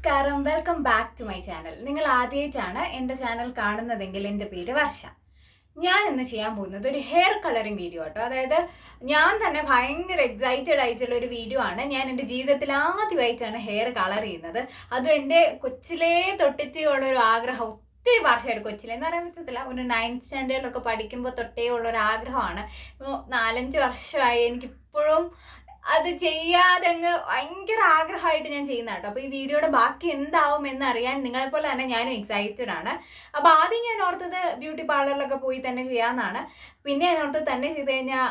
നമസ്കാരം, welcome back to my channel. നിങ്ങൾ ആദ്യമായിട്ടാണ് എൻ്റെ ചാനൽ കാണുന്നതെങ്കിൽ എൻ്റെ പേര് വർഷ. ഞാൻ ഇന്ന് ചെയ്യാൻ പോകുന്നത് ഒരു ഹെയർ കളറിങ് വീഡിയോ കേട്ടോ. അതായത് ഞാൻ തന്നെ ഭയങ്കര എക്സൈറ്റഡ് ആയിട്ടുള്ള ഒരു വീഡിയോ ആണ്. ഞാൻ എൻ്റെ ജീവിതത്തിൽ ആദ്യമായിട്ടാണ് ഹെയർ കളർ ചെയ്യുന്നത്. അതും എൻ്റെ കൊച്ചിലേ തൊട്ടിട്ടുള്ള ഒരു ആഗ്രഹം, ഒത്തിരി വർഷമായിട്ട്, കൊച്ചിലെന്ന് പറയാൻ പറ്റത്തില്ല, ഒരു 9th സ്റ്റാൻഡേർഡിലൊക്കെ പഠിക്കുമ്പോൾ തൊട്ടേ ഉള്ളൊരു ആഗ്രഹമാണ്. 4-5 വർഷമായി എനിക്കിപ്പോഴും അത് ചെയ്യാതെ അങ്ങ് ഭയങ്കര ആഗ്രഹമായിട്ട് ഞാൻ ചെയ്യുന്ന കേട്ടോ. അപ്പോൾ ഈ വീഡിയോയുടെ ബാക്കി എന്താവും എന്നറിയാൻ നിങ്ങളെപ്പോലെ തന്നെ ഞാനും എക്സൈറ്റഡ് ആണ്. അപ്പോൾ ആദ്യം ഞാൻ ഓർത്തത് ബ്യൂട്ടി പാർലറിലൊക്കെ പോയി തന്നെ ചെയ്യാമെന്നാണ്. പിന്നെ ഞാൻ ഓർത്തത് തന്നെ ചെയ്ത് കഴിഞ്ഞാൽ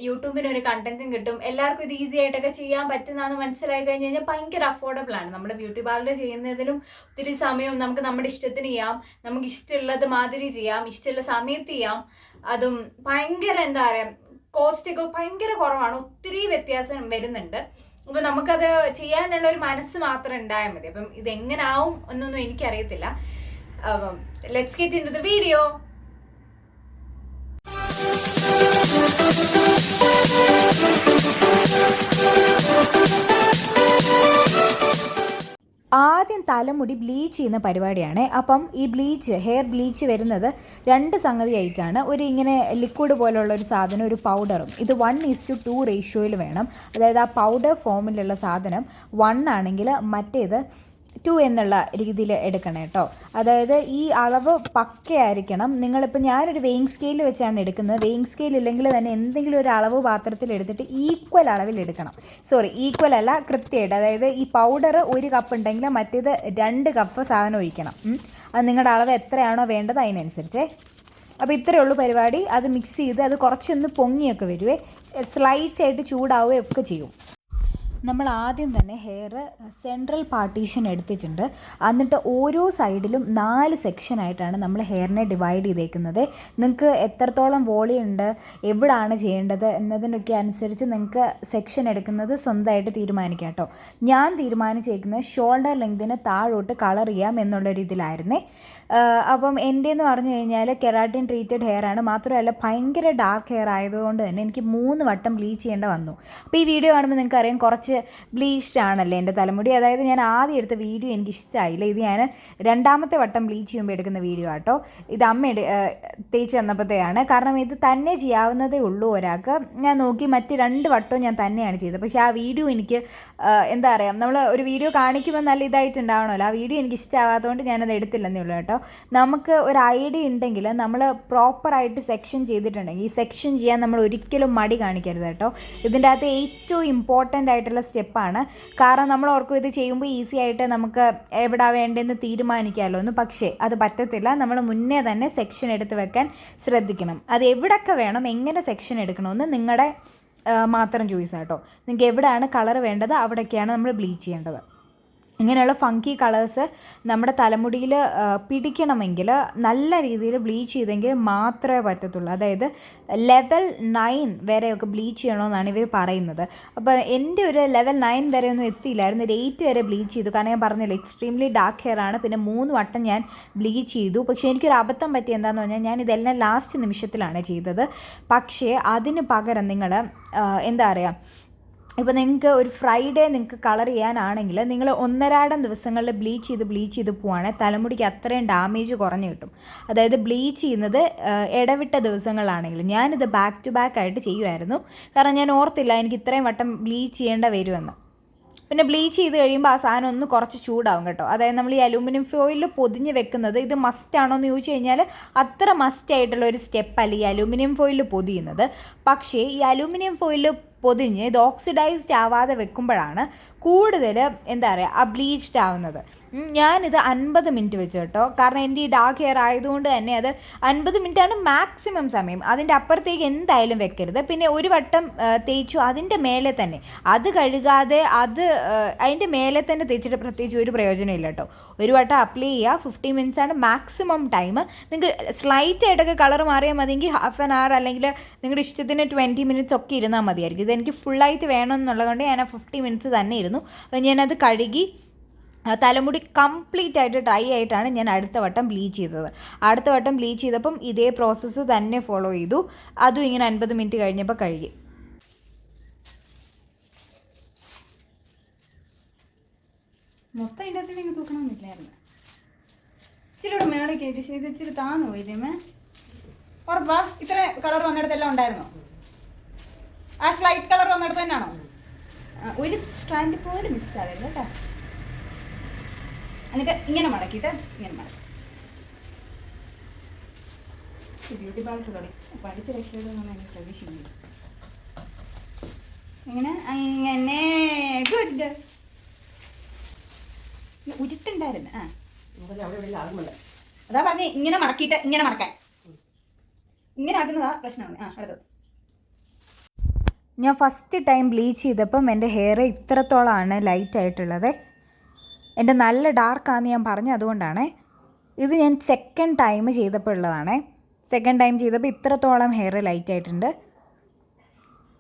യൂട്യൂബിന് ഒരു കണ്ടന്റും കിട്ടും, എല്ലാവർക്കും ഇത് ഈസി ആയിട്ടൊക്കെ ചെയ്യാൻ പറ്റുന്നതെന്ന് മനസ്സിലായി കഴിഞ്ഞ് കഴിഞ്ഞാൽ ഭയങ്കര അഫോർഡബിൾ ആണ്. നമ്മൾ ബ്യൂട്ടി പാർലർ ചെയ്യുന്നതിലും ഒത്തിരി സമയവും നമുക്ക് നമ്മുടെ ഇഷ്ടത്തിന് ചെയ്യാം, നമുക്ക് ഇഷ്ടമുള്ളത് മാതിരി ചെയ്യാം, ഇഷ്ടമുള്ള സമയത്ത് ചെയ്യാം. അതും ഭയങ്കര എന്താ പറയുക, കോസ്റ്റ് ഒക്കെ ഭയങ്കര കുറവാണ്, ഒത്തിരി വ്യത്യാസം വരുന്നുണ്ട്. അപ്പോൾ നമുക്കത് ചെയ്യാനുള്ള ഒരു മനസ്സ് മാത്രം ഉണ്ടായാൽ മതി. അപ്പം ഇതെങ്ങനാവും എന്നൊന്നും എനിക്കറിയത്തില്ല. അപ്പം let's get into the video. ആദ്യം തലമുടി ബ്ലീച്ച് ചെയ്യുന്ന പരിപാടിയാണ്. അപ്പം ഈ ഹെയർ ബ്ലീച്ച് വരുന്നത് 2 സംഗതിയായിട്ടാണ്. ഇങ്ങനെ ലിക്വിഡ് പോലുള്ള ഒരു സാധനം, ഒരു പൗഡറും. ഇത് 1:2 റേഷ്യോയിൽ വേണം. അതായത് ആ പൗഡർ ഫോമിലുള്ള സാധനം 1 ആണെങ്കിൽ മറ്റേത് 2 എന്നുള്ള രീതിയിൽ എടുക്കണം കേട്ടോ. അതായത് ഈ അളവ് പക്കയായിരിക്കണം. നിങ്ങളിപ്പോൾ ഞാനൊരു വെയിങ് സ്കെയിൽ വെച്ചാണ് എടുക്കുന്നത്. വെയിങ് സ്കെയിൽ ഇല്ലെങ്കിൽ തന്നെ എന്തെങ്കിലും ഒരു അളവ് പാത്രത്തിൽ എടുത്തിട്ട് ഈക്വൽ അളവിൽ എടുക്കണം. ഈക്വൽ അല്ല, കൃത്യമായിട്ട്. അതായത് ഈ പൗഡർ 1 കപ്പ് ഉണ്ടെങ്കിൽ മറ്റേത് 2 കപ്പ് സാധനം ഒഴിക്കണം. അത് നിങ്ങളുടെ അളവ് എത്രയാണോ വേണ്ടത് അതിനനുസരിച്ച്. അപ്പോൾ ഇത്രയേ ഉള്ളൂ പരിപാടി. അത് മിക്സ് ചെയ്ത് അത് കുറച്ചൊന്ന് പൊങ്ങിയൊക്കെ വരുവേ, സ്ലൈറ്റായിട്ട് ചൂടാവുകയൊക്കെ ചെയ്യും. നമ്മൾ ആദ്യം തന്നെ ഹെയർ സെൻട്രൽ പാർട്ടീഷൻ എടുത്തിട്ടുണ്ട്. എന്നിട്ട് ഓരോ സൈഡിലും 4 സെക്ഷനായിട്ടാണ് നമ്മൾ ഹെയറിനെ ഡിവൈഡ് ചെയ്തേക്കുന്നത്. നിങ്ങൾക്ക് എത്രത്തോളം വോളിയം ഉണ്ട്, എവിടാണ് ചെയ്യേണ്ടത് എന്നതിനൊക്കെ അനുസരിച്ച് നിങ്ങൾക്ക് സെക്ഷൻ എടുക്കുന്നത് സ്വന്തമായിട്ട് തീരുമാനിക്കാം കേട്ടോ. ഞാൻ തീരുമാനിച്ചേക്കുന്നത് ഷോൾഡർ ലെങ്തിന് താഴോട്ട് കളർ ചെയ്യാം എന്നുള്ളൊരു ഇതിലായിരുന്നേ. അപ്പം എൻ്റെ എന്ന് പറഞ്ഞു കഴിഞ്ഞാൽ കെരാറ്റിൻ ട്രീറ്റഡ് ഹെയർ ആണ്. മാത്രമല്ല ഭയങ്കര ഡാർക്ക് ഹെയർ ആയതുകൊണ്ട് തന്നെ എനിക്ക് 3 വട്ടം ബ്ലീച്ച് ചെയ്യേണ്ട വന്നു. അപ്പോൾ ഈ വീഡിയോ കാണുമ്പോൾ നിങ്ങൾക്ക് അറിയാം കുറച്ച് ബ്ലീച്ച്ഡ് ആണല്ലേ എൻ്റെ തലമുടി. അതായത് ഞാൻ ആദ്യം എടുത്ത വീഡിയോ എനിക്ക് ഇഷ്ടമായില്ല. ഇത് ഞാൻ 2ാമത്തെ വട്ടം ബ്ലീച്ച് ചെയ്യുമ്പോൾ എടുക്കുന്ന വീഡിയോ ആട്ടോ. ഇത് അമ്മ തേച്ച് തന്നപ്പോഴത്തെയാണ്. കാരണം ഇത് തന്നെ ചെയ്യാവുന്നതേ ഉള്ളൂ ഒരാൾക്ക്. ഞാൻ നോക്കി മറ്റ് 2 വട്ടവും ഞാൻ തന്നെയാണ് ചെയ്തത്. പക്ഷേ ആ വീഡിയോ എനിക്ക് എന്താ പറയുക, നമ്മൾ ഒരു വീഡിയോ കാണിക്കുമ്പോൾ നല്ല ഇതായിട്ടുണ്ടാവണമല്ലോ. ആ വീഡിയോ എനിക്ക് ഇഷ്ടമാകാത്തതുകൊണ്ട് ഞാനത് എടുത്തില്ലെന്നേ ഉള്ളൂ കേട്ടോ. നമുക്ക് ഒരു ഐഡിയ ഉണ്ടെങ്കിൽ നമ്മൾ പ്രോപ്പറായിട്ട് സെക്ഷൻ ചെയ്തിട്ടുണ്ടെങ്കിൽ ഈ സെക്ഷൻ ചെയ്യാൻ നമ്മൾ ഒരിക്കലും മടി കാണിക്കരുത് കേട്ടോ. ഇതിൻ്റെ അകത്ത് ഏറ്റവും ഇമ്പോർട്ടൻ്റ് ആയിട്ടുള്ള സ്റ്റെപ്പാണ്. കാരണം നമ്മൾ ഓർക്കും ഇത് ചെയ്യുമ്പോൾ ഈസി ആയിട്ട് നമുക്ക് എവിടെ വേണ്ടതെന്ന് തീരുമാനിക്കാമല്ലോ എന്ന്. പക്ഷേ അത് പറ്റത്തില്ല. നമ്മൾ മുന്നേ തന്നെ സെക്ഷൻ എടുത്ത് വെക്കാൻ ശ്രദ്ധിക്കണം. അത് എവിടെയൊക്കെ വേണം, എങ്ങനെ സെക്ഷൻ എടുക്കണമെന്ന് നിങ്ങളുടെ മാത്രം ചോയ്സ് ആട്ടോ. നിങ്ങൾക്ക് എവിടെയാണ് കളർ വേണ്ടത് അവിടെയൊക്കെയാണ് നമ്മൾ ബ്ലീച്ച് ചെയ്യേണ്ടത്. ഇങ്ങനെയുള്ള ഫങ്കി കളേഴ്സ് നമ്മുടെ തലമുടിയിൽ പിടിക്കണമെങ്കിൽ നല്ല രീതിയിൽ ബ്ലീച്ച് ചെയ്തെങ്കിൽ മാത്രമേ പറ്റത്തുള്ളൂ. അതായത് ലെവൽ 9 വരെയൊക്കെ ബ്ലീച്ച് ചെയ്യണമെന്നാണ് ഇവർ പറയുന്നത്. അപ്പോൾ എൻ്റെ ഒരു ലെവൽ 9 വരെ ഒന്നും എത്തിയില്ലായിരുന്നു. ഒരു 8 വരെ ബ്ലീച്ച് ചെയ്തു. കാരണം ഞാൻ പറഞ്ഞില്ല, എക്സ്ട്രീംലി ഡാർക്ക് ഹെയർ ആണ്. പിന്നെ 3 വട്ടം ഞാൻ ബ്ലീച്ച് ചെയ്തു. പക്ഷേ എനിക്കൊരു അബദ്ധം പറ്റി എന്താണെന്ന് പറഞ്ഞാൽ ഞാൻ ഇതെല്ലാം ലാസ്റ്റ് നിമിഷത്തിലാണ് ചെയ്തത്. പക്ഷേ അതിന് പകരം നിങ്ങൾ എന്താ പറയുക, ഇപ്പോൾ നിങ്ങൾക്ക് ഒരു ഫ്രൈഡേ നിങ്ങൾക്ക് കളർ ചെയ്യാനാണെങ്കിൽ നിങ്ങൾ 1.5 ദിവസങ്ങളിൽ ബ്ലീച്ച് ചെയ്ത് പോവുകയാണെങ്കിൽ തലമുടിക്ക് അത്രയും ഡാമേജ് കുറഞ്ഞു കിട്ടും. അതായത് ബ്ലീച്ച് ചെയ്യുന്നത് ഇടവിട്ട ദിവസങ്ങളിലാണെങ്കിൽ. ഞാനിത് ബാക്ക് ടു ബാക്ക് ആയിട്ട് ചെയ്യുമായിരുന്നു. കാരണം ഞാൻ ഓർത്തില്ല എനിക്ക് ഇത്രയും വട്ടം ബ്ലീച്ച് ചെയ്യേണ്ട വരുമെന്ന്. പിന്നെ ബ്ലീച്ച് ചെയ്ത് കഴിയുമ്പോൾ ആ സാധനം ഒന്ന് കുറച്ച് ചൂടാവും കേട്ടോ. അതായത് നമ്മൾ ഈ അലൂമിനിയം ഫോയിലിൽ പൊതിഞ്ഞ് വെക്കുന്നത് ഇത് മസ്റ്റ് ആണോ എന്ന് ചോദിച്ചു കഴിഞ്ഞാൽ അത്ര മസ്റ്റ് ആയിട്ടുള്ള ഒരു സ്റ്റെപ്പല്ല ഈ അലൂമിനിയം ഫോയിലിൽ പൊതിയുന്നത്. പക്ഷേ ഈ അലൂമിനിയം ഫോയിലിൽ പൊതിഞ്ഞ് ഇത് ഓക്സിഡൈസ്ഡ് ആവാതെ വെക്കുമ്പോഴാണ് കൂടുതൽ എന്താ പറയുക ആ ബ്ലീച്ച്ഡ് ആവുന്നത്. ഞാനിത് 50 മിനിറ്റ് വെച്ച് കേട്ടോ. കാരണം എൻ്റെ ഈ ഡാർക്ക് ഹെയർ ആയതുകൊണ്ട് തന്നെ അത് 50 മിനിറ്റാണ് മാക്സിമം സമയം. അതിൻ്റെ അപ്പുറത്തേക്ക് എന്തായാലും വെക്കരുത്. പിന്നെ ഒരു വട്ടം തേച്ചു അതിൻ്റെ മേലെ തന്നെ അത് കഴുകാതെ അതിൻ്റെ മേലെ തന്നെ തേച്ചിട്ട് പ്രത്യേകിച്ച് ഒരു പ്രയോജനമില്ല കേട്ടോ. ഒരു വട്ടം അപ്ലൈ ചെയ്യുക. 50 മിനിറ്റ്സ് ആണ് മാക്സിമം ടൈം. നിങ്ങൾക്ക് സ്ലൈറ്റ് ആയിട്ടൊക്കെ കളർ മാറിയാൽ മതിയെങ്കിൽ ഹാഫ് ആൻ അവർ അല്ലെങ്കിൽ നിങ്ങളുടെ ഇഷ്ടത്തിന് 20 മിനിറ്റ്സ് ഒക്കെ ഇരുന്നാൽ മതിയായിരിക്കും. ഇതെനിക്ക് ഫുള്ളായിട്ട് വേണം എന്നുള്ളതുകൊണ്ട് ഞാൻ 50 മിനിറ്റ്സ് തന്നെ ഇരുന്നു. അപ്പോൾ ഞാനത് കഴുകി തലമുടി കംപ്ലീറ്റ് ആയിട്ട് ഡ്രൈ ആയിട്ടാണ് ഞാൻ അടുത്ത വട്ടം ബ്ലീച്ച് ചെയ്തത്. അടുത്ത വട്ടം ബ്ലീച്ച് ചെയ്തപ്പം ഇതേ പ്രോസസ്സ് തന്നെ ഫോളോ ചെയ്തു. അതും ഇങ്ങനെ 50 മിനിറ്റ് കഴിഞ്ഞപ്പോൾ കഴുകി. മൊത്തം അതിൻ്റെ അകത്ത് ഇങ്ങനെ തൂക്കണമെന്നില്ലായിരുന്നു. ഇച്ചിരി ഇവിടെ മേളേക്ക് ഇത് ഇച്ചിരി താന്നു പോയില്ലേ? ഉറപ്പാ ഇത്ര കളർ വന്നിടത്തെല്ലാം ഉണ്ടായിരുന്നോ? ആ സ്ലൈറ്റ് കളർ വന്നിടത്ത് തന്നെയാണോ? ഒരു സ്ട്രാൻഡ് പോലെ മിസ്സാവില്ല കേട്ടോ. എന്നിട്ട് ഇങ്ങനെ മടക്കിയിട്ട് ഇങ്ങനെ മടക്കി ബ്യൂട്ടി പാർലർ തുടങ്ങി പഠിച്ച രക്ഷയോടൊന്നും എനിക്ക് പ്രതീക്ഷിക്കുന്നില്ല. എങ്ങനെ അങ്ങനെ ഗുഡ് ഉരുട്ടുണ്ടായിരുന്നു. അതാ പറഞ്ഞേ ഇങ്ങനെ മടക്കിയിട്ട് ഇങ്ങനെ മടക്കാൻ. ഇങ്ങനെ ആക്കുന്നതാ പ്രശ്നമാണ്. അടുത്തത് ഞാൻ ഫസ്റ്റ് ടൈം ബ്ലീച്ച് ചെയ്തപ്പം എൻ്റെ ഹെയർ ഇത്രത്തോളമാണ് ലൈറ്റ് ആയിട്ടുള്ളത്. എൻ്റെ നല്ല ഡാർക്കാന്ന് ഞാൻ പറഞ്ഞു, അതുകൊണ്ടാണ്. ഇത് ഞാൻ സെക്കൻഡ് ടൈം ചെയ്തപ്പോൾ ഉള്ളതാണ്. സെക്കൻഡ് ടൈം ചെയ്തപ്പോൾ ഇത്രത്തോളം ഹെയർ ലൈറ്റ് ആയിട്ടുണ്ട്.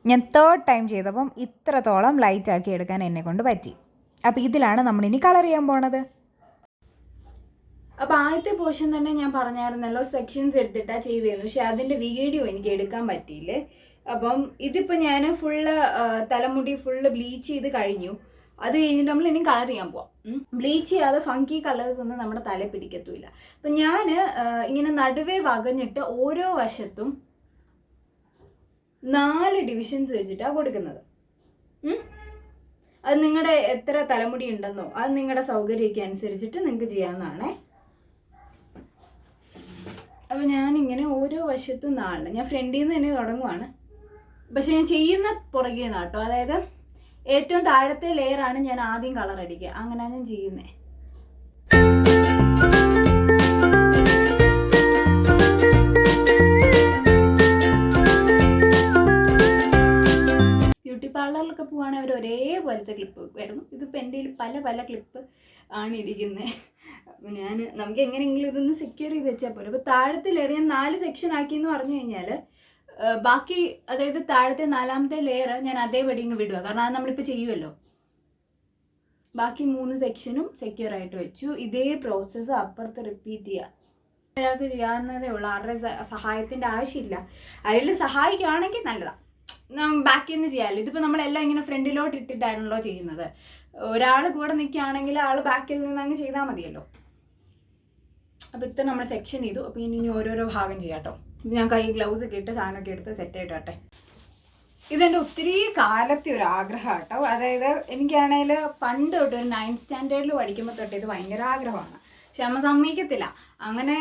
ഞാൻ തേർഡ് ടൈം ചെയ്തപ്പം ഇത്രത്തോളം ലൈറ്റ് ആക്കി എടുക്കാൻ എന്നെക്കൊണ്ട് പറ്റി. അപ്പോൾ ഇതിലാണ് നമ്മളിനി കളർ ചെയ്യാൻ പോണത്. അപ്പോൾ ആദ്യത്തെ പോർഷൻ തന്നെ ഞാൻ പറഞ്ഞായിരുന്നല്ലോ, സെക്ഷൻസ് എടുത്തിട്ടാണ് ചെയ്തിരുന്നു. പക്ഷെ അതിൻ്റെ വീഡിയോ എനിക്ക് എടുക്കാൻ പറ്റിയില്ലേ. അപ്പം ഇതിപ്പോൾ ഞാൻ ഫുള്ള് തലമുടി ഫുള്ള് ബ്ലീച്ച് ചെയ്ത് കഴിഞ്ഞു. അത് കഴിഞ്ഞിട്ട് നമ്മൾ ഇനി കളർ ചെയ്യാൻ പോവാം. ബ്ലീച്ച് ചെയ്യാതെ ഫങ്കി കളേഴ്സ് ഒന്നും നമ്മുടെ തലയിൽ പിടിക്കത്തുമില്ല. അപ്പം ഞാൻ ഇങ്ങനെ നടുവേ വകഞ്ഞിട്ട് ഓരോ വശത്തും 4 ഡിവിഷൻസ് വെച്ചിട്ടാണ് കൊടുക്കുന്നത്. അത് നിങ്ങളുടെ എത്ര തലമുടി ഉണ്ടെന്നോ അത് നിങ്ങളുടെ സൗകര്യമൊക്കെ അനുസരിച്ചിട്ട് നിങ്ങൾക്ക് ചെയ്യാവുന്നതാണേ. അപ്പോൾ ഞാനിങ്ങനെ ഓരോ വശത്തും 4, ഞാൻ ഫ്രണ്ടിൽ നിന്ന് തന്നെ തുടങ്ങുവാണ്. പക്ഷെ ഞാൻ ചെയ്യുന്ന പുറകെ നാട്ടോ, അതായത് ഏറ്റവും താഴത്തെ ലെയറാണ് ഞാൻ ആദ്യം കളർ അടിക്കുക. അങ്ങനെയാണ് ഞാൻ ചെയ്യുന്നത്. ബ്യൂട്ടി പാർലറിലൊക്കെ പോവുകയാണെങ്കിൽ അവർ ഒരേപോലത്തെ ക്ലിപ്പ് വെക്കുമായിരുന്നു. ഇതിപ്പോൾ എൻ്റെ കയ്യിൽ പല പല ക്ലിപ്പ് ആണ് ഇരിക്കുന്നത്. അപ്പോൾ നമുക്ക് എങ്ങനെയെങ്കിലും ഇതൊന്ന് സെക്യൂർ ചെയ്ത് വെച്ചാൽ പോലും. അപ്പോൾ താഴത്തെ ലെയർ ഞാൻ 4 സെക്ഷൻ ആക്കിയെന്ന് പറഞ്ഞു കഴിഞ്ഞാൽ ബാക്കി, അതായത് താഴത്തെ 4ാമത്തെ ലെയർ ഞാൻ അതേപടി ഇങ്ങ് വിടുക. കാരണം അത് നമ്മളിപ്പോൾ ചെയ്യുമല്ലോ. ബാക്കി 3 സെക്ഷനും സെക്യൂർ ആയിട്ട് വെച്ചു. ഇതേ പ്രോസസ്സ് അപ്പുറത്ത് റിപ്പീറ്റ് ചെയ്യുക. ഒരാൾക്ക് ചെയ്യാവുന്നതേ ഉള്ളൂ. ആരുടെ സഹായത്തിൻ്റെ ആവശ്യമില്ല. ആരെങ്കിലും സഹായിക്കുകയാണെങ്കിൽ നല്ലതാണ്. ബാക്കിൽ നിന്ന് ചെയ്യാമല്ലോ. ഇതിപ്പോൾ നമ്മളെല്ലാം ഇങ്ങനെ ഫ്രണ്ടിലോട്ട് ഇട്ടിട്ടായിരുന്നല്ലോ ചെയ്യുന്നത്. ഒരാൾ കൂടെ നിൽക്കുകയാണെങ്കിൽ ആൾ ബാക്കിൽ നിന്ന് അങ്ങ് ചെയ്താൽ മതിയല്ലോ. അപ്പോൾ ഇത്ര നമ്മൾ സെക്ഷൻ ചെയ്തു. അപ്പോൾ ഇനി ഓരോരോ ഭാഗം ചെയ്യാം കേട്ടോ. ഞാൻ കൈ ഗ്ലൗസ് ഒക്കെ ഇട്ട് സാധനമൊക്കെ എടുത്ത് സെറ്റ് ആയിട്ട് വരട്ടെ. ഇതെൻ്റെ ഒത്തിരി കാലത്തെ ഒരു ആഗ്രഹം കേട്ടോ. അതായത് എനിക്കാണെങ്കിൽ പണ്ട് തൊട്ട് ഒരു 9th സ്റ്റാൻഡേർഡിൽ പഠിക്കുമ്പോൾ തൊട്ട് ഇത് ഭയങ്കര ആഗ്രഹമാണ്. പക്ഷെ അമ്മ സമ്മതിക്കത്തില്ല. അങ്ങനെ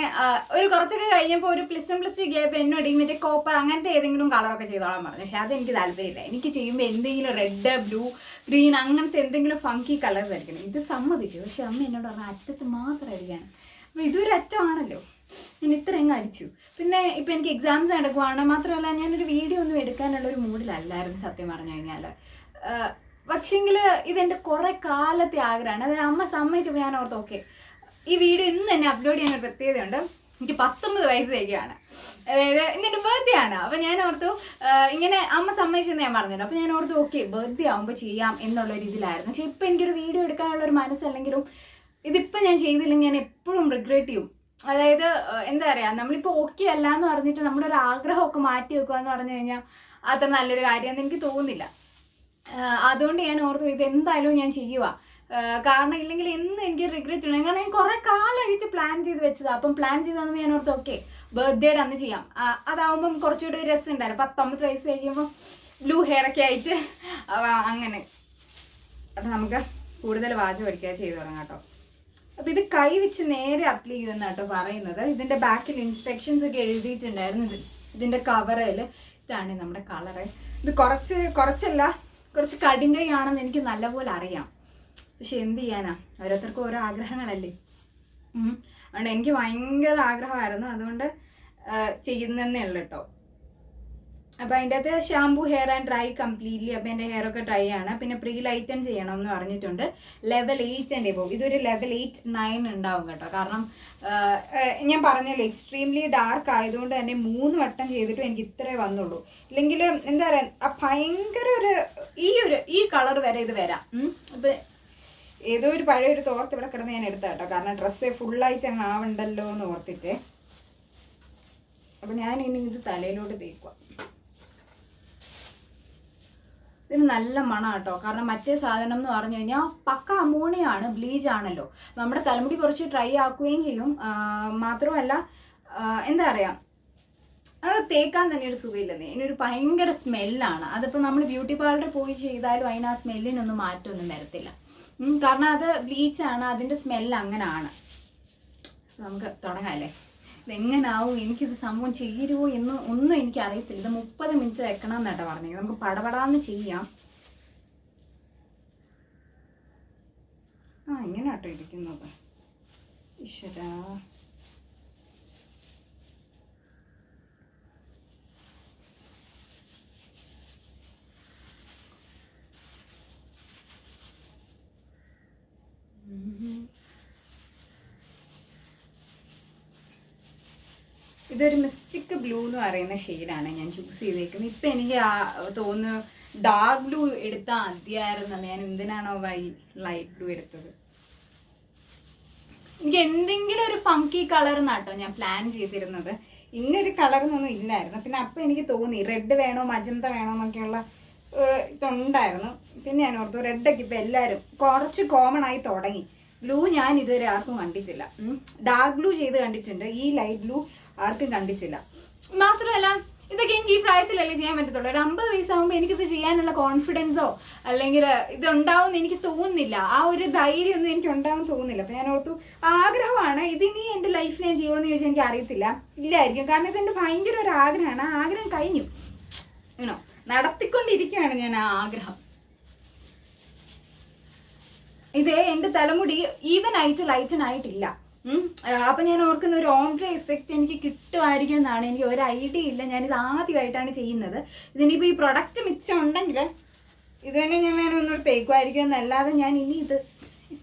ഒരു കുറച്ചൊക്കെ കഴിഞ്ഞപ്പോൾ ഒരു +1 ഗ്യാപ്പ് എന്നോട് മറ്റേ കോപ്പർ അങ്ങനത്തെ ഏതെങ്കിലും കളറൊക്കെ ചെയ്തോളാൻ പറഞ്ഞു. പക്ഷെ അതെനിക്ക് താല്പര്യമില്ല. എനിക്ക് ചെയ്യുമ്പോൾ എന്തെങ്കിലും റെഡ്, ബ്ലൂ, ഗ്രീൻ അങ്ങനത്തെ എന്തെങ്കിലും ഫങ്കി കളേഴ്സ് ആയിരിക്കണം. ഇത് സമ്മതിച്ചു. പക്ഷെ അമ്മ എന്നോട് പറഞ്ഞാൽ അറ്റത്ത് മാത്രമായിരിക്കാണ്. അപ്പോൾ ഇതൊരു അറ്റമാണല്ലോ, ഞാൻ ഇത്ര എങ്ങ് അടിച്ചു. പിന്നെ ഇപ്പം എനിക്ക് എക്സാംസ് നടക്കുവാണ്. മാത്രമല്ല ഞാനൊരു വീഡിയോ ഒന്നും എടുക്കാനുള്ളൊരു മൂഡിലല്ലായിരുന്നു സത്യം പറഞ്ഞു കഴിഞ്ഞാൽ. പക്ഷേങ്കിൽ ഇതെൻ്റെ കുറേ കാലത്തെ ആഗ്രഹമാണ്. അതായത് അമ്മ സമ്മതിച്ചപ്പോൾ ഞാൻ ഓർത്ത് ഓക്കെ ഈ വീഡിയോ ഇന്ന് തന്നെ അപ്ലോഡ് ചെയ്യാനൊരു പ്രത്യേകതയുണ്ട്. എനിക്ക് 19 വയസ്സ് കഴിക്കുകയാണ്. അതായത് ഇന്നെൻ്റെ ബർത്ത്ഡേ ആണ്. അപ്പോൾ ഞാൻ ഓർത്തു ഇങ്ങനെ അമ്മ സമ്മതിച്ചെന്ന് ഞാൻ പറഞ്ഞല്ലോ. അപ്പോൾ ഞാൻ ഓർത്തു ഓക്കെ ബർത്ത്ഡേ ആകുമ്പോൾ ചെയ്യാം എന്നുള്ളൊരു ഇതിലായിരുന്നു. പക്ഷേ ഇപ്പം എനിക്കൊരു വീഡിയോ എടുക്കാനുള്ളൊരു മനസ്സല്ലെങ്കിലും ഇതിപ്പോൾ ഞാൻ ചെയ്തില്ലെങ്കിൽ ഞാൻ എപ്പോഴും റിഗ്രറ്റ് ചെയ്യും. അതായത് എന്താ പറയുക, നമ്മളിപ്പോൾ ഓക്കെ അല്ല എന്ന് പറഞ്ഞിട്ട് നമ്മുടെ ഒരു ആഗ്രഹമൊക്കെ മാറ്റി വെക്കുക എന്ന് പറഞ്ഞു കഴിഞ്ഞാൽ അത്ര നല്ലൊരു കാര്യമാണെന്ന് എനിക്ക് തോന്നുന്നില്ല. അതുകൊണ്ട് ഞാൻ ഓർത്തു ഇത് എന്തായാലും ഞാൻ ചെയ്യുക. കാരണം ഇല്ലെങ്കിൽ എന്നും എനിക്ക് റിഗ്രറ്റ് ഇല്ല. കാരണം ഞാൻ കുറേ കാലമായിട്ട് പ്ലാൻ ചെയ്ത് വെച്ചതാണ്. അപ്പം പ്ലാൻ ചെയ്താൽ ഞാൻ ഓർത്തു ഓക്കെ ബർത്ത്ഡേയുടെ അന്ന് ചെയ്യാം. അതാവുമ്പം കുറച്ചുകൂടി രസം ഉണ്ടായിരുന്നു. 19 വയസ്സ് കഴിയുമ്പോൾ ബ്ലൂ ഹെയർ ഒക്കെ ആയിട്ട് അങ്ങനെ. അപ്പം നമുക്ക് കൂടുതൽ വാച്ച് പഠിക്കുക ചെയ്ത് തുടങ്ങാം കേട്ടോ. അപ്പോൾ ഇത് കൈ വെച്ച് നേരെ അപ്ലൈ ചെയ്യുമെന്ന് കേട്ടോ പറയുന്നത്. ഇതിൻ്റെ ബാക്കിൽ ഇൻസ്ട്രക്ഷൻസ് ഒക്കെ എഴുതിയിട്ടുണ്ടായിരുന്നു. ഇതിൻ്റെ കവറിൽ ഇതാണ് നമ്മുടെ കളറ്. ഇത് കുറച്ച് കഠിനയാണെന്ന് എനിക്ക് നല്ലപോലെ അറിയാം. പക്ഷെ എന്ത് ചെയ്യാനാ, ഓരോരുത്തർക്കും ഓരോ ആഗ്രഹങ്ങളല്ലേ. അതുകൊണ്ട് എനിക്ക് ഭയങ്കര ആഗ്രഹമായിരുന്നു. അതുകൊണ്ട് ചെയ്യുന്നതന്നേ ഉള്ളൂ കേട്ടോ. അപ്പോൾ അതിൻ്റെ അകത്ത് shampoo, hair and dry completely. അപ്പോൾ എൻ്റെ ഹെയർ ഒക്കെ ഡ്രൈ ആണ്. പിന്നെ പ്രീ ലൈറ്റൻ ചെയ്യണം എന്ന് പറഞ്ഞിട്ടുണ്ട്. ലെവൽ 8 എൻ്റെ പോകും. ഇതൊരു ലെവൽ 8, 9 ഉണ്ടാവും കേട്ടോ. കാരണം ഞാൻ പറഞ്ഞല്ലോ എക്സ്ട്രീംലി ഡാർക്ക് ആയതുകൊണ്ട് തന്നെ 3 വട്ടം ചെയ്തിട്ടും എനിക്ക് ഇത്രേ വന്നുള്ളൂ. ഇല്ലെങ്കിൽ എന്താ പറയുക, ഭയങ്കര ഈ കളർ വരെ ഇത് വരാം. അപ്പോൾ ഏതോ ഒരു പഴയൊരു തോർത്ത് ഇവിടെ കിടന്ന് ഞാൻ എടുത്ത കേട്ടോ. കാരണം ഡ്രസ്സ് ഫുള്ളായിട്ട് അങ്ങ് ആവണ്ടല്ലോ എന്ന് ഓർത്തിട്ട്. അപ്പോൾ ഞാൻ ഇനി ഇത് തലയിലോട്ട് തേക്കുക. ഇതിന് നല്ല മണം കേട്ടോ. കാരണം മറ്റേ സാധനം എന്ന് പറഞ്ഞു കഴിഞ്ഞാൽ പക്ക അമോണിയാണ്, ബ്ലീച്ച് ആണല്ലോ. നമ്മുടെ തലമുടി കുറച്ച് ഡ്രൈ ആക്കുകയും ചെയ്യും. മാത്രമല്ല എന്താ പറയുക, അത് തേക്കാൻ തന്നെ ഒരു സുഖമില്ലെന്നേ. ഇതിനൊരു ഭയങ്കര സ്മെല്ലാണ്. അതിപ്പോൾ നമ്മൾ ബ്യൂട്ടി പാർലറിൽ പോയി ചെയ്താലും അതിന് ആ സ്മെല്ലിനൊന്നും മാറ്റമൊന്നും വരത്തില്ല. കാരണം അത് ബ്ലീച്ചാണ്, അതിൻ്റെ സ്മെല്ല് അങ്ങനെയാണ്. നമുക്ക് തുടങ്ങാമല്ലേ? ഇതെങ്ങനാവും, എനിക്കിത് സംഭവം ചേരുമോ എന്ന് ഒന്നും എനിക്കറിയത്തില്ല. ഇത് 30 മിനിറ്റ് വെക്കണം എന്നാട്ടോ പറഞ്ഞത്. നമുക്ക് പടപടാന്ന് ചെയ്യാം. ഇങ്ങനെ കേട്ടോ ഇരിക്കുന്നത്. ഈശ്വരാ, ഇതൊരു മിസ്റ്റിക് ബ്ലൂ എന്ന് പറയുന്ന ഷെയ്ഡാണ് ഞാൻ ചൂസ് ചെയ്തേക്കുന്നത്. ഇപ്പം എനിക്ക് തോന്നുന്നു ഡാർക്ക് ബ്ലൂ എടുത്താൽ മതിയായിരുന്നു. ഞാൻ എന്തിനാണോ ലൈറ്റ് ബ്ലൂ എടുത്തത്. എനിക്ക് എന്തെങ്കിലും ഒരു ഫങ്കി കളർ എന്നാട്ടോ ഞാൻ പ്ലാൻ ചെയ്തിരുന്നത്. ഇന്നൊരു കളറൊന്നും ഇല്ലായിരുന്നു. പിന്നെ അപ്പം എനിക്ക് തോന്നി റെഡ് വേണോ മജന്ത വേണോ എന്നൊക്കെയുള്ള ഇതുണ്ടായിരുന്നു. പിന്നെ ഞാൻ ഓർത്തു റെഡൊക്കെ ഇപ്പം എല്ലാവരും കുറച്ച് കോമൺ ആയി തുടങ്ങി. ബ്ലൂ ഞാൻ ഇതുവരെ ആർക്കും കണ്ടിട്ടില്ല. ഡാർക്ക് ബ്ലൂ ചെയ്ത് കണ്ടിട്ടുണ്ട്, ഈ ലൈറ്റ് ബ്ലൂ ആർക്കും കണ്ടിട്ടില്ല. മാത്രമല്ല ഇതൊക്കെ എനിക്ക് ഈ പ്രായത്തിലല്ലേ ചെയ്യാൻ പറ്റത്തുള്ളൂ. ഒരു 50 വയസ്സാകുമ്പോൾ എനിക്കിത് ചെയ്യാനുള്ള കോൺഫിഡൻസോ അല്ലെങ്കിൽ ഇതുണ്ടാവുമെന്ന് എനിക്ക് തോന്നുന്നില്ല. ആ ഒരു ധൈര്യമൊന്നും എനിക്ക് ഉണ്ടാവും തോന്നുന്നില്ല. അപ്പം ഞാൻ ഓർത്തു ആഗ്രഹമാണ്. ഇതിനി എൻ്റെ ലൈഫിൽ ഞാൻ ചെയ്യുമെന്ന് ചോദിച്ചാൽ എനിക്ക് അറിയത്തില്ല, ഇല്ലായിരിക്കും. കാരണം ഇതെൻ്റെ ഭയങ്കര ഒരു ആഗ്രഹമാണ്. ആ ആഗ്രഹം കഴിഞ്ഞു, നടത്തിക്കൊണ്ടിരിക്കുകയാണ് ഞാൻ ആ ആഗ്രഹം. ഇത് എൻ്റെ തലമുടി ഈവൻ ആയിട്ട് ലൈറ്റൻ ആയിട്ടില്ല. അപ്പം ഞാൻ ഓർക്കുന്ന ഒരു ഓംബ്രെ എഫക്റ്റ് എനിക്ക് കിട്ടുമായിരിക്കും എന്നാണ്. എനിക്ക് ഒരു ഐഡിയ ഇല്ല. ഞാനിത് ആദ്യമായിട്ടാണ് ചെയ്യുന്നത്. ഇതിനിപ്പോൾ ഈ പ്രൊഡക്റ്റ് മിച്ചം ഉണ്ടെങ്കിൽ ഇത് തന്നെ ഞാൻ വേണം ഒന്നുകൂടെ തേക്കുമായിരിക്കും എന്നല്ലാതെ ഞാൻ ഇനി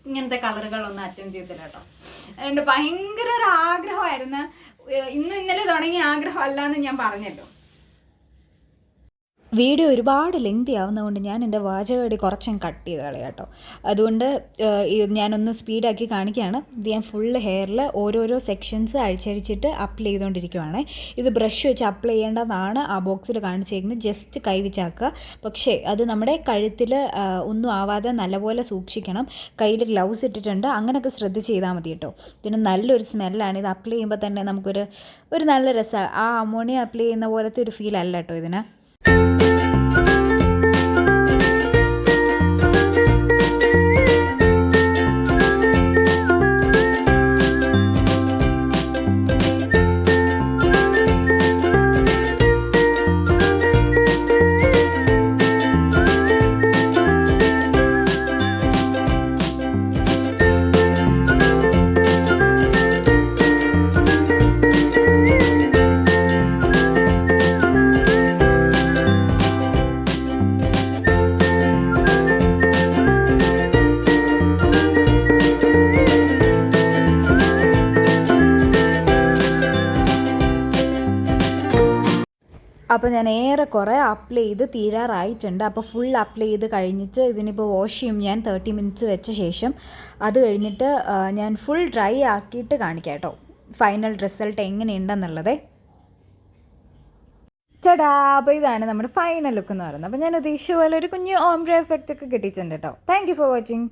ഇങ്ങനത്തെ കളറുകളൊന്നും അറ്റൻഡ് ചെയ്തില്ല കേട്ടോ. അതുകൊണ്ട് ഭയങ്കര ഒരു ആഗ്രഹമായിരുന്നു. ഇന്നലെ തുടങ്ങിയ ആഗ്രഹം അല്ലാന്ന് ഞാൻ പറഞ്ഞല്ലോ. വീഡിയോ ഒരുപാട് ലെങ്തി ആവുന്നതുകൊണ്ട് ഞാൻ എൻ്റെ വാചകടി കുറച്ചും കട്ട് ചെയ്ത് കളയാം കേട്ടോ. അതുകൊണ്ട് ഞാനൊന്ന് സ്പീഡാക്കി കാണിക്കുകയാണ്. ഇത് ഞാൻ ഫുള്ള് ഹെയറിൽ ഓരോരോ സെക്ഷൻസ് അഴിച്ചഴിച്ചിട്ട് അപ്ലൈ ചെയ്തുകൊണ്ടിരിക്കുകയാണ്. ഇത് ബ്രഷ് വെച്ച് അപ്ലൈ ചെയ്യേണ്ടതാണ് ആ ബോക്സിൽ കാണിച്ചേക്കുന്നത്. ജസ്റ്റ് കൈ വെച്ചാക്കുക. പക്ഷേ അത് നമ്മുടെ കഴുത്തിൽ ഒന്നും ആവാതെ നല്ലപോലെ സൂക്ഷിക്കണം. കയ്യിൽ ഗ്ലൗസ് ഇട്ടിട്ടുണ്ട്. അങ്ങനെയൊക്കെ ശ്രദ്ധിച്ച് ചെയ്താൽ മതി കേട്ടോ. ഇതിന് നല്ലൊരു സ്മെല്ലാണ്. ഇത് അപ്ലൈ ചെയ്യുമ്പോൾ തന്നെ നമുക്കൊരു നല്ല രസമാണ്. ആ അമോണിയ അപ്ലൈ ചെയ്യുന്ന പോലത്തെ ഒരു ഫീൽ അല്ല കേട്ടോ ഇതിന്. അപ്പോൾ ഞാൻ ഏറെക്കുറെ അപ്ലൈ ചെയ്ത് തീരാറായിട്ടുണ്ട്. അപ്പോൾ ഫുൾ അപ്ലൈ ചെയ്ത് കഴിഞ്ഞിട്ട് ഇതിനിപ്പോൾ വാഷ് ചെയ്യും ഞാൻ 30 മിനിറ്റ്സ് വെച്ച ശേഷം. അത് കഴിഞ്ഞിട്ട് ഞാൻ ഫുൾ ഡ്രൈ ആക്കിയിട്ട് കാണിക്കാം കേട്ടോ ഫൈനൽ റിസൾട്ട് എങ്ങനെയുണ്ടെന്നുള്ളത്. ചേട്ടാ, അപ്പോൾ ഇതാണ് നമ്മുടെ ഫൈനൽ ലുക്ക് എന്ന് പറയുന്നത്. അപ്പോൾ ഞാൻ ഉദ്ദേശിച്ച പോലെ ഒരു കുഞ്ഞ് ഓംബ്രെ എഫക്റ്റ് ഒക്കെ കിട്ടിയിട്ടുണ്ട് കേട്ടോ. Thank you for watching.